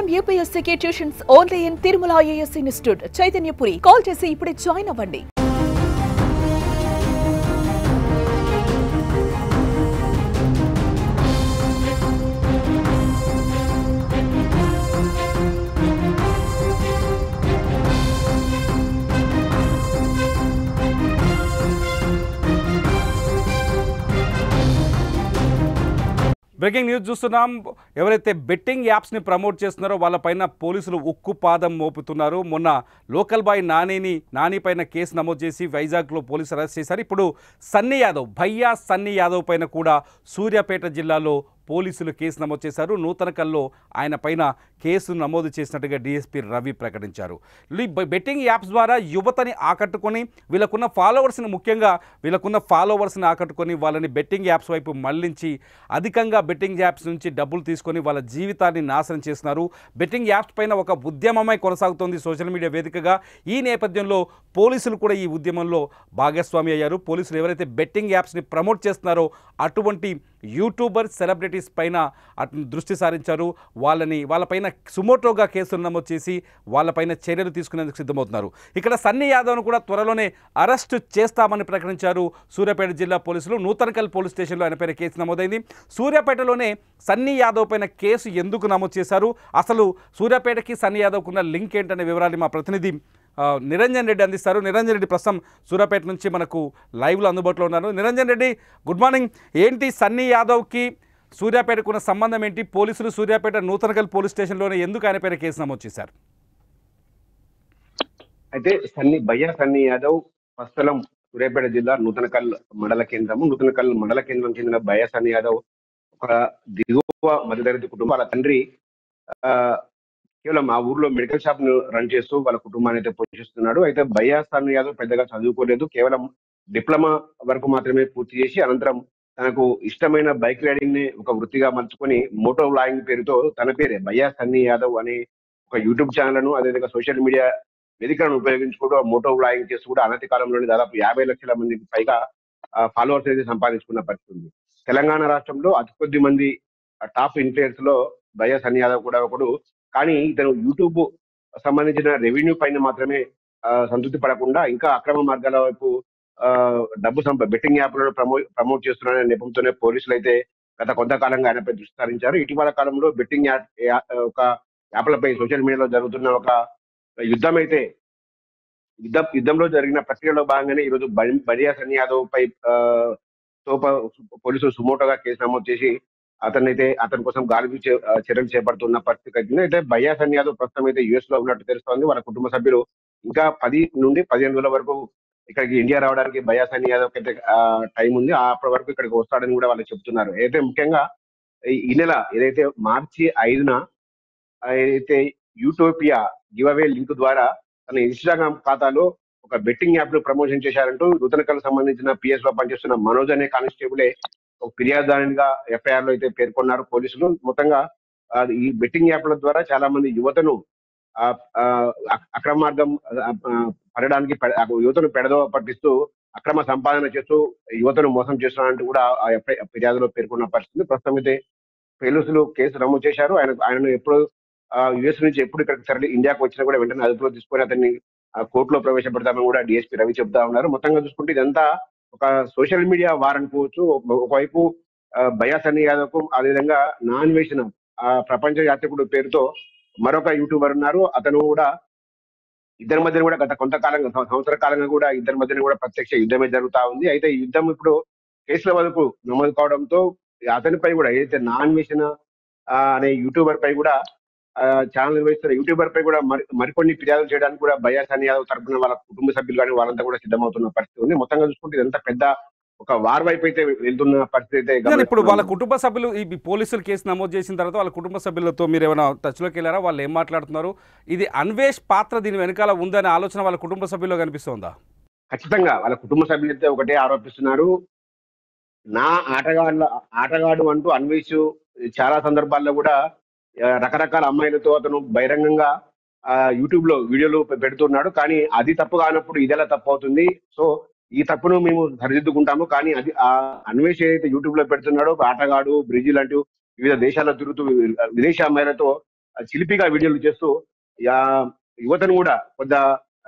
IIM UPSC tuitions only in Tirumala IAS institute Chaitanyapuri. Call చేసి ఇప్పుడే join అవ్వండి. బ్రేకింగ్ న్యూస్ చూస్తున్నాం. ఎవరైతే బెట్టింగ్ యాప్స్ని ప్రమోట్ చేస్తున్నారో వాళ్ళపైన పోలీసులు ఉక్కు పాదం మోపుతున్నారు. మొన్న లోకల్ బాయ్ నాని పైన కేసు నమోదు చేసి వైజాగ్లో పోలీసులు అరెస్ట్ చేశారు. ఇప్పుడు భయ్యా సన్నీ యాదవ్ పైన కూడా సూర్యాపేట జిల్లాలో పోలీసులు కేసు నమోదు చేశారు. నూతనకల్లో ఆయన పైన కేసు నమోదు చేసినట్టుగా డీఎస్పీ రవి ప్రకటించారు. బెట్టింగ్ యాప్స్ ద్వారా యువతని ఆకట్టుకొని వీళ్ళకున్న ఫాలోవర్స్ని ఆకట్టుకొని వాళ్ళని బెట్టింగ్ యాప్స్ వైపు మళ్లించి అధికంగా బెట్టింగ్ యాప్స్ నుంచి డబ్బులు తీసుకొని వాళ్ళ జీవితాన్ని నాశనం చేస్తున్నారు. బెట్టింగ్ యాప్స్ పైన ఒక ఉద్యమమై కొనసాగుతోంది సోషల్ మీడియా వేదికగా. ఈ నేపథ్యంలో పోలీసులు కూడా ఈ ఉద్యమంలో భాగస్వామి అయ్యారు. పోలీసులు ఎవరైతే బెట్టింగ్ యాప్స్ని ప్రమోట్ చేస్తున్నారో అటువంటి యూట్యూబర్ సెలబ్రిటీస్ పైన దృష్టి సారించారు. వాళ్ళపైన సుమోటోగా కేసులు నమోదు చేసి వాళ్ళపైన చర్యలు తీసుకునేందుకు సిద్ధమవుతున్నారు. ఇక్కడ సన్నీ యాదవ్ను కూడా త్వరలోనే అరెస్టు చేస్తామని ప్రకటించారు సూర్యాపేట జిల్లా పోలీసులు. నూతనకల్ పోలీస్ స్టేషన్లో ఆయన పైన కేసు నమోదైంది. సూర్యాపేటలోనే సన్నీ యాదవ్ పైన కేసు ఎందుకు నమోదు చేశారు, అసలు సూర్యాపేటకి సన్నీ యాదవ్కున్న లింక్ ఏంటనే వివరాలు మా ప్రతినిధి నిరంజన్ రెడ్డి అందిస్తారు. నిరంజన్ రెడ్డి ప్రస్తుతం సూర్యాపేట నుంచి మనకు లైవ్లో అందుబాటులో ఉన్నారు. Niranjan Reddy, good morning. ఏంటి సన్నీ యాదవ్కి సూర్యాపేటకున్న సంబంధం ఏంటి? పోలీసులు సూర్యాపేట నూతనకల్ పోలీస్ స్టేషన్లోనే ఎందుకు ఆయన పైన కేసు నమోదు చేశారు? అయితే భయ్యా సన్నీ యాదవ్ ప్రస్తుతం సూర్యాపేట జిల్లా నూతనకల్ మండల కేంద్రం చెందిన భయ్యా సన్నీ యాదవ్ ఒక దిగువ మధ్యతరగతి కుటుంబం. వాళ్ళ తండ్రి కేవలం ఆ ఊర్లో మెడికల్ షాప్ ను రన్ చేస్తూ వాళ్ళ కుటుంబాన్ని అయితే పోషిస్తున్నాడు. అయితే భయ్యా సన్నీ యాదవ్ పెద్దగా చదువుకోలేదు, కేవలం డిప్లొమా వరకు మాత్రమే పూర్తి చేసి అనంతరం తనకు ఇష్టమైన బైక్ రైడింగ్ ని ఒక వృత్తిగా మలుచుకొని మోటో వ్లాగింగ్ పేరుతో తన పేరే భయ్యా సన్నీ యాదవ్ అనే ఒక యూట్యూబ్ ఛానల్ ను అదేవిధంగా సోషల్ మీడియా వేదికలను ఉపయోగించుకుంటూ మోటో వ్లాగింగ్ చేస్తూ కూడా అనతి కాలంలోనే దాదాపు 50 లక్షల మందికి పైగా ఫాలోవర్స్ అయితే సంపాదించుకున్న పరిస్థితి ఉంది. తెలంగాణ రాష్ట్రంలో అతి కొద్ది మంది టాప్ ఇన్ఫ్లుయెన్స్ లో భయ్యా సన్నీ యాదవ్ కూడా ఒకడు. కానీ ఇతను యూట్యూబ్ సంబంధించిన రెవెన్యూ పైన మాత్రమే సంతృప్తి పడకుండా ఇంకా అక్రమ మార్గాల వైపు బెట్టింగ్ యాప్లను ప్రమోట్ చేస్తున్నారనే నెపంతోనే పోలీసులు అయితే గత కొంతకాలంగా ఆయనపై దృష్టి సారించారు. ఇటీవల కాలంలో బెట్టింగ్ యాప్లపై సోషల్ మీడియాలో జరుగుతున్న ఒక యుద్ధంలో జరిగిన ప్రక్రియలో భాగంగానే ఈరోజు భయ్యా సన్నీ యాదవ్ పై పోలీసులు సుమోటోగా కేసు నమోదు చేసి అతని కోసం గాలింపు చర్యలు చేపడుతున్న పరిస్థితి కలిగింది. అయితే భయ్యా సన్నీ యాదవ్ ప్రస్తుతం అయితే యుఎస్ లో ఉన్నట్టు తెలుస్తోంది. వాళ్ళ కుటుంబ సభ్యులు ఇంకా 10 నుండి 15 రోజుల వరకు ఇక్కడికి ఇండియా రావడానికి భయ్యా సన్నీ యాదవ్ అయితే టైం ఉంది. అప్పటి వరకు ఇక్కడికి వస్తాడని కూడా వాళ్ళు చెప్తున్నారు. అయితే ముఖ్యంగా ఈ నెల ఏదైతే మార్చి 5న ఏదైతే యూటోపియా గివ్ అవే లింక్ ద్వారా తన ఇన్స్టాగ్రామ్ ఖాతాలో ఒక బెట్టింగ్ యాప్ ను ప్రమోషన్ చేశారంటూ నూతనకల్ సంబంధించిన పిఎస్ లో పనిచేస్తున్న మనోజ్ అనే కానిస్టేబులే ఒక ఫిర్యాదుదారునిగా ఎఫ్ఐఆర్ లో అయితే పేర్కొన్నారు పోలీసులు. మొత్తంగా ఈ బెట్టింగ్ యాప్ల ద్వారా చాలా మంది యువతను అక్రమ మార్గం పడడానికి యువతను పెడదోవ పట్టిస్తూ అక్రమ సంపాదన చేస్తూ యువతను మోసం చేస్తున్నారంటూ కూడా ఆ ఫిర్యాదులో పేర్కొన్న పరిస్థితి. ప్రస్తుతం అయితే పోలీసులు కేసు నమోదు చేశారు. ఆయనను ఎప్పుడు యుఎస్ నుంచి ఎప్పుడు ఇక్కడికి ఇండియాకు వచ్చినా కూడా వెంటనే అదుపులో తీసుకొని అతన్ని కోర్టులో ప్రవేశపెడతామని కూడా డిఎస్పీ రవి చెప్తా ఉన్నారు. మొత్తంగా చూసుకుంటే ఇదంతా ఒక సోషల్ మీడియా వార్ అనుకోవచ్చు. ఒకవైపు భయ్యా సన్నీ యాదవ్ కు అదేవిధంగా నాన్వేషణ ప్రపంచ యాత్రికుడు పేరుతో మరొక యూట్యూబర్ ఉన్నారు. అతను కూడా ఇద్దరి మధ్యన కూడా గత సంవత్సర కాలంగా కూడా ఇద్దరి మధ్యన కూడా ప్రత్యక్ష యుద్ధమే జరుగుతా ఉంది. అయితే ఈ యుద్ధం ఇప్పుడు కేసుల వరకు నమోదు కావడంతో అతనిపై కూడా ఏదైతే నాన్వేషణ అనే యూట్యూబర్ పై కూడా ఛానల్ నిర్వహిస్తున్న యూట్యూబర్ పై కూడా మరికొన్ని ఫిర్యాదులు చేయడానికి కూడా భయ్యా సన్నీ యాదవ్ తరపున వాళ్ళ కుటుంబ సభ్యులు కానీ వాళ్ళంతా కూడా సిద్ధమవుతున్న పరిస్థితి ఉంది. మొత్తంగా చూసుకుంటే ఇదంతా పెద్ద ఒక వార్ వైపు అయితే వెళ్తున్న పరిస్థితి అయితే. ఇప్పుడు వాళ్ళ కుటుంబ సభ్యులు ఈ పోలీసులు కేసు నమోదు చేసిన తర్వాత వాళ్ళ కుటుంబ సభ్యులతో మీరు ఏమైనా టచ్లోకి వెళ్ళారా? వాళ్ళు ఏం మాట్లాడుతున్నారు? ఇది అన్వేష్ పాత్ర దీని వెనకాల ఉందనే ఆలోచన వాళ్ళ కుటుంబ సభ్యుల్లో కనిపిస్తుందా? ఖచ్చితంగా వాళ్ళ కుటుంబ సభ్యులు అయితే ఒకటే ఆరోపిస్తున్నారు. నా ఆటగాడు అంటూ అన్వేష్ చాలా సందర్భాల్లో కూడా రకరకాల అమ్మాయిలతో అతను బహిరంగంగా యూట్యూబ్ లో వీడియోలు పెడుతున్నాడు. కానీ అది తప్పు కానప్పుడు ఇదెలా తప్పు అవుతుంది? సో ఈ తప్పును మేము సరిదిద్దుకుంటాము. కానీ అది అన్వేష్ ఏదైతే యూట్యూబ్ లో పెడుతున్నాడో ఆటగాడు బ్రెజిల్ అంటూ వివిధ దేశాల్లో తిరుగుతూ విదేశీ అమ్మాయిలతో చిలిపిగా వీడియోలు చేస్తూ యువతను కూడా కొద్దిగా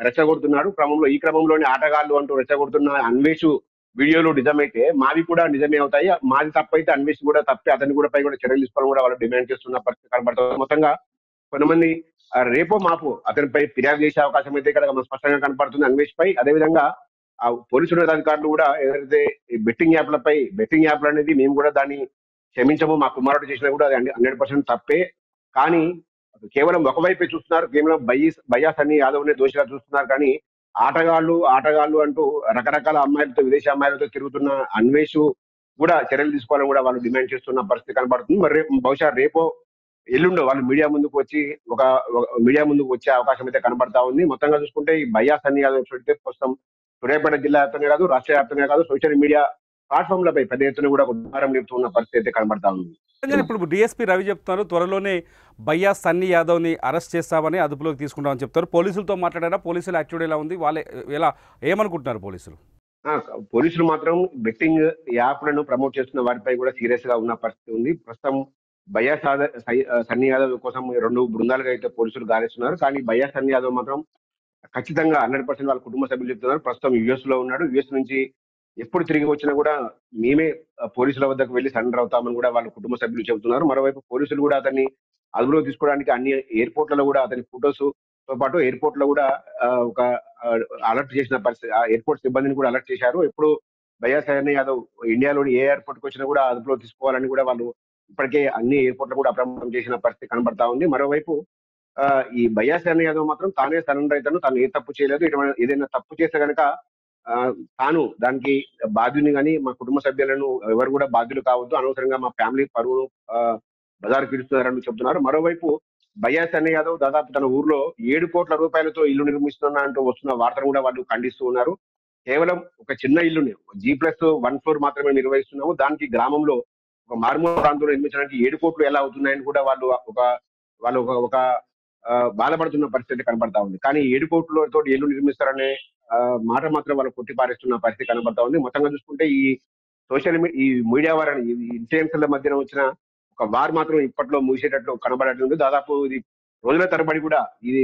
రెచ్చగొడుతున్నాడు. ఈ క్రమంలోనే ఆటగాళ్ళు అంటూ రెచ్చగొడుతున్న అన్వేష్ వీడియోలు నిజమైతే మావి కూడా నిజమే అవుతాయి. మాది తప్పైతే అన్వేష్ కూడా తప్పే, అతని కూడా పై కూడా చర్యలు తీసుకోవాలని కూడా వాళ్ళు డిమాండ్ చేస్తున్న పరిస్థితి కనబడుతుంది. మొత్తంగా కొంతమంది రేపో మాపో అతనిపై ఫిర్యాదు చేసే అవకాశం అయితే ఇక్కడ మనకు స్పష్టంగా కనపడుతుంది అన్వేష్ పై. అదేవిధంగా పోలీసు ఉన్నతాధికారులు కూడా ఏదైతే బెట్టింగ్ యాప్లు అనేది మేము కూడా దాన్ని క్షమించము, మా కుమారుడు చేసినా కూడా అది 100% తప్పే. కానీ కేవలం ఒకవైపే చూస్తున్నారు, కేవలం భయ్యా సన్నీ యాదవ్ నే దోషిగా చూస్తున్నారు. కానీ ఆటగాళ్ళు అంటూ రకరకాల అమ్మాయిలతో, విదేశీ అమ్మాయిలతో తిరుగుతున్న అన్వేష్ కూడా చర్యలు తీసుకోవాలని కూడా వాళ్ళు డిమాండ్ చేస్తున్న పరిస్థితి కనబడుతుంది. మరి బహుశా రేపో ఎల్లుండో వాళ్ళు మీడియా ముందుకు వచ్చే అవకాశం అయితే కనబడతా ఉంది. మొత్తంగా చూసుకుంటే ఈ భయ్యా సన్నీ యాదవ్ చూస్తే ప్రస్తుతం సూర్యాపేట జిల్లా వ్యాప్తంగా కాదు, రాష్ట్ర వ్యాప్తంగా కాదు, సోషల్ మీడియా ప్లాట్ఫామ్లపై పెద్ద ఎత్తున కూడా ఉద్దారం నిలుపుతున్న పరిస్థితి అయితే కనబడతా ఉంది. ఇప్పుడు డిఎస్పీ రవి చెప్తున్నారు త్వరలోనే భయ్యా సన్నీ యాదవ్ని అరెస్ట్ చేస్తామని, అదుపులోకి తీసుకుంటామని చెప్తారు. పోలీసులతో మాట్లాడారా? పోలీసుల యాక్టివిటీ ఎలా ఉంది? వాళ్ళే ఏమనుకుంటున్నారు పోలీసులు? పోలీసులు మాత్రం బెట్టింగ్ యాప్లను ప్రమోట్ చేస్తున్న వారిపై కూడా సీరియస్ గా ఉన్న పరిస్థితి ఉంది. ప్రస్తుతం సన్నీ యాదవ్ కోసం 2 బృందాలుగా అయితే పోలీసులు గాలిస్తున్నారు. కానీ భయ్యా సన్నీ యాదవ్ మాత్రం ఖచ్చితంగా 100% వాళ్ళ కుటుంబ సభ్యులు చెప్తున్నారు. ప్రస్తుతం యుఎస్ లో ఉన్నాడు. యుఎస్ నుంచి ఎప్పుడు తిరిగి వచ్చినా కూడా మేమే పోలీసుల వద్దకు వెళ్లి సరెండర్ అవుతామని కూడా వాళ్ళ కుటుంబ సభ్యులు చెబుతున్నారు. మరోవైపు పోలీసులు కూడా అతన్ని అదుపులో తీసుకోవడానికి అన్ని ఎయిర్పోర్ట్లలో కూడా అతని ఫొటోస్ తో పాటు ఎయిర్పోర్ట్ లో కూడా ఒక అలర్ట్ చేసిన పరిస్థితి, ఆ ఎయిర్పోర్ట్ సిబ్బందిని కూడా అలర్ట్ చేశారు. ఎప్పుడు భయ్యా సన్నీ యాదవ్ ఇండియాలోని ఏ ఎయిర్పోర్ట్ కు వచ్చినా కూడా అదుపులో తీసుకోవాలని కూడా వాళ్ళు ఇప్పటికే అన్ని ఎయిర్పోర్ట్లు కూడా అప్రమత్తం చేసిన పరిస్థితి కనబడతా ఉంది. మరోవైపు ఈ భయ్యా సన్నీ యాదవ్ మాత్రం తానే సరెండర్ అవుతాను, తాను ఏ తప్పు చేయలేదు, ఏదైనా తప్పు చేస్తే కనుక తాను దానికి బాధ్యుని, కానీ మా కుటుంబ సభ్యులను ఎవరు కూడా బాధ్యులు కావద్దు, అనవసరంగా మా ఫ్యామిలీ పరువును బజారు కీడుస్తున్నారని చెప్తున్నారు. మరోవైపు భయ్యా సన్నీ యాదవ్ దాదాపు తన ఊర్లో 7 కోట్ల రూపాయలతో ఇల్లు నిర్మిస్తున్నా అంటూ వస్తున్న వార్తను కూడా వాళ్ళు ఖండిస్తూ ఉన్నారు. కేవలం ఒక చిన్న ఇల్లుని G+1 ఫ్లోర్ మాత్రమే నిర్వహిస్తున్నాము, దానికి గ్రామంలో ఒక మారుమూల ప్రాంతంలో నిర్మించడానికి 7 కోట్లు ఎలా అవుతున్నాయని కూడా వాళ్ళు ఒక బాధపడుతున్న పరిస్థితి కనబడతా ఉంది. కానీ 7 కోట్లతో ఇల్లు నిర్మిస్తారనే మాట మాత్రం వాళ్ళు కొట్టిపారేస్తున్న పరిస్థితి కనబడతా ఉంది. మొత్తంగా చూసుకుంటే ఈ మీడియా వారిని ఇన్ఫ్లుయెన్సర్ల మధ్యన వచ్చిన ఒక వార్ మాత్రం ఇప్పట్లో ముగిసేటట్లు కనబడట్లేదు. దాదాపు ఇది రోజుల తరబడి కూడా ఇది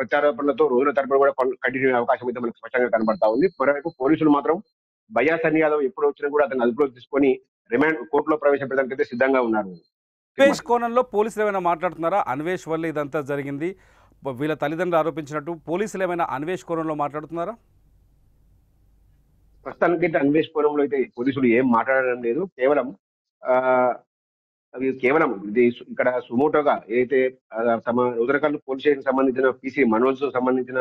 ప్రత్యారోపణలతో రోజుల తరబడి కూడా కంటిన్యూ అయ్యే అవకాశం అయితే మనకు స్పష్టంగా కనబడతా ఉంది. మరోవైపు పోలీసులు మాత్రం భయ్యా సన్నీ యాదవ్ ఎప్పుడు వచ్చినా కూడా అతను అదుపులోకి తీసుకొని రిమాండ్ కోర్టులో ప్రవేశపెట్టడానికి అయితే సిద్ధంగా ఉన్నారు. అన్వేష్ కోణంలో పోలీసులు ఏమైనా మాట్లాడుతున్నారా? అన్వేష్ వల్ల ఇదంతా జరిగింది, వీళ్ళ తల్లిదండ్రులు ఆరోపించినట్టు పోలీసులు ఏమైనా అన్వేష్ కోణంలో మాట్లాడుతున్నారా? ప్రస్తుతానికి అన్వేష్ కోణంలో అయితే పోలీసులు ఏం మాట్లాడడం లేదు. కేవలం ఇది ఇక్కడ సుమోటోగా ఏదైతే తమ రుద్రకల్లు పోలీస్ స్టేషన్ సంబంధించిన PC మనోజ్ సంబంధించిన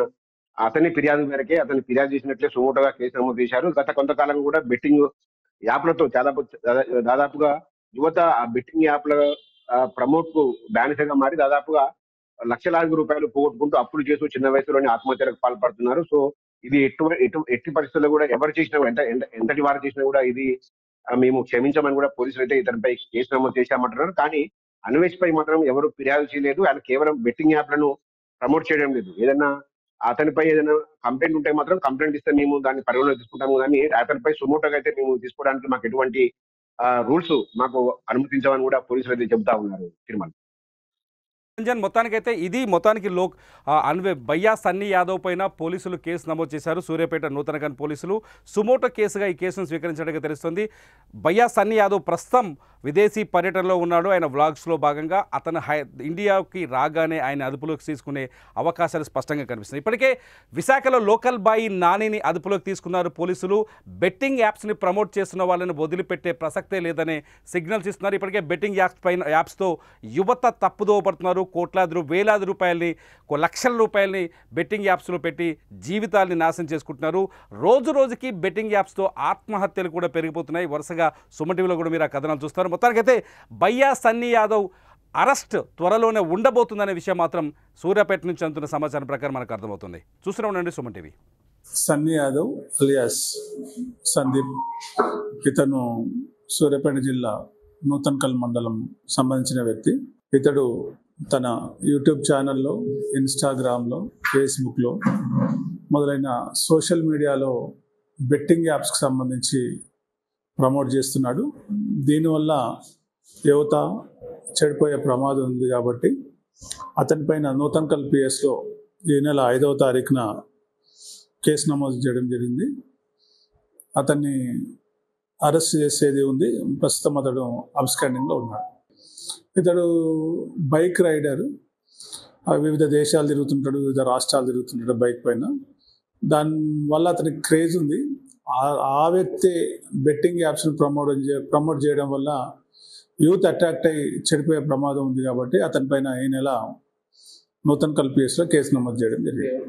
అతని ఫిర్యాదు చేసినట్లే సుమోటోగా కేసు నమోదు చేశారు. గత కొంతకాలం కూడా బెట్టింగ్ యాప్లతో దాదాపుగా యువత ఆ బెట్టింగ్ యాప్ల ప్రమోట్ కు బానిసగా మారి దాదాపుగా లక్షలాది రూపాయలు పోగొట్టుకుంటూ అప్పులు చేస్తూ చిన్న వయసులోనే ఆత్మహత్యలకు పాల్పడుతున్నారు. సో ఇది ఎట్టి పరిస్థితుల్లో కూడా ఎవరు చేసినా ఎంతటి వారు చేసినా కూడా ఇది మేము క్షమించమని కూడా పోలీసులు అయితే ఇతనిపై కేసు నమోదు చేశామంటున్నారు. కానీ అన్వేష్ పై మాత్రం ఎవరు ఫిర్యాదు చేయలేదు. ఆయన కేవలం బెట్టింగ్ యాప్లను ప్రమోట్ చేయడం లేదు. అతనిపై ఏదైనా కంప్లైంట్ ఉంటే మాత్రం కంప్లైంట్ ఇస్తే మేము దాన్ని పరిగణలో తీసుకుంటాము, కానీ అతనిపై సుమోటోగా అయితే మేము తీసుకోవడానికి మాకు ఎటువంటి రూల్స్ మాకు అనుమతించమని కూడా పోలీసులు అయితే చెబుతా ఉన్నారు. తిరుమల మొత్తానికైతే ఇది భయ్యా సన్నీ యాదవ్ పైన పోలీసులు కేసు నమోదు చేశారు. సూర్యాపేట నూతనగన్ పోలీసులు సుమోటో కేసుగా ఈ కేసును స్వీకరించడానికి తెలుస్తుంది. భయ్యా సన్నీ యాదవ్ ప్రస్తుతం విదేశీ పర్యటనలో ఉన్నాడు. ఆయన వ్లాగ్స్లో భాగంగా అతను ఇండియాకి రాగానే ఆయన అదుపులోకి తీసుకునే అవకాశాలు స్పష్టంగా కనిపిస్తున్నాయి. ఇప్పటికే విశాఖలో లోకల్ బాయ్ నానిని అదుపులోకి తీసుకున్నారు పోలీసులు. బెట్టింగ్ యాప్స్ని ప్రమోట్ చేస్తున్న వాళ్ళని వదిలిపెట్టే ప్రసక్తే లేదనే సిగ్నల్స్ ఇస్తున్నారు. ఇప్పటికే బెట్టింగ్ యాప్స్తో యువత తప్పుదోవ పడుతున్నారు. వేలాది రూపాయలని, లక్షల రూపాయలని బెట్టింగ్ యాప్స్లో పెట్టి జీవితాల్ని నాశనం చేసుకుంటున్నారు. రోజు రోజుకి బెట్టింగ్ యాప్స్తో ఆత్మహత్యలు కూడా పెరిగిపోతున్నాయి. వరుసగా సుమన్ టీవీలో కూడా మీరు ఆ కథనాలు చూస్తారు. మొత్తానికైతే భయ్యా సన్నీ యాదవ్ అరెస్ట్ త్వరలోనే ఉండబోతుందనే విషయం మాత్రం సూర్యాపేట నుంచి అందుతున్న సమాచారం ప్రకారం మనకు అర్థమవుతుంది. చూస్తూనే ఉండండి సుమన్ టీవీ. సన్నీ యాదవ్ అలియాస్ సందీప్, ఇతను సూర్యాపేట జిల్లా నూతన్కల్ మండలం సంబంధించిన వ్యక్తి. ఇతడు తన యూట్యూబ్ ఛానల్లో, ఇన్స్టాగ్రామ్లో, ఫేస్బుక్లో మొదలైన సోషల్ మీడియాలో బెట్టింగ్ యాప్స్కి సంబంధించి ప్రమోట్ చేస్తున్నాడు. దీనివల్ల యువత చెడిపోయే ప్రమాదం ఉంది కాబట్టి అతనిపైన నూతన్కల్ పిఎస్లో ఈ నెల 5వ తారీఖున కేసు నమోదు చేయడం జరిగింది. అతన్ని అరెస్ట్ చేసేది ఉంది. ప్రస్తుతం అతడు అబ్స్కాండింగ్లో ఉన్నాడు. ఇతడు బైక్ రైడర్, వివిధ దేశాలు తిరుగుతుంటాడు, వివిధ రాష్ట్రాలు తిరుగుతుంటాడు బైక్ పైన. దానివల్ల అతనికి క్రేజ్ ఉంది. ఆ వ్యక్తి బెట్టింగ్ యాప్స్ని ప్రమోట్ చేయడం వల్ల యూత్ అట్రాక్ట్ అయ్యి చెడిపోయే ప్రమాదం ఉంది కాబట్టి అతనిపైన ఈ నెల నూతన్కల్ పిఎస్లో కేసు నమోదు చేయడం జరిగింది.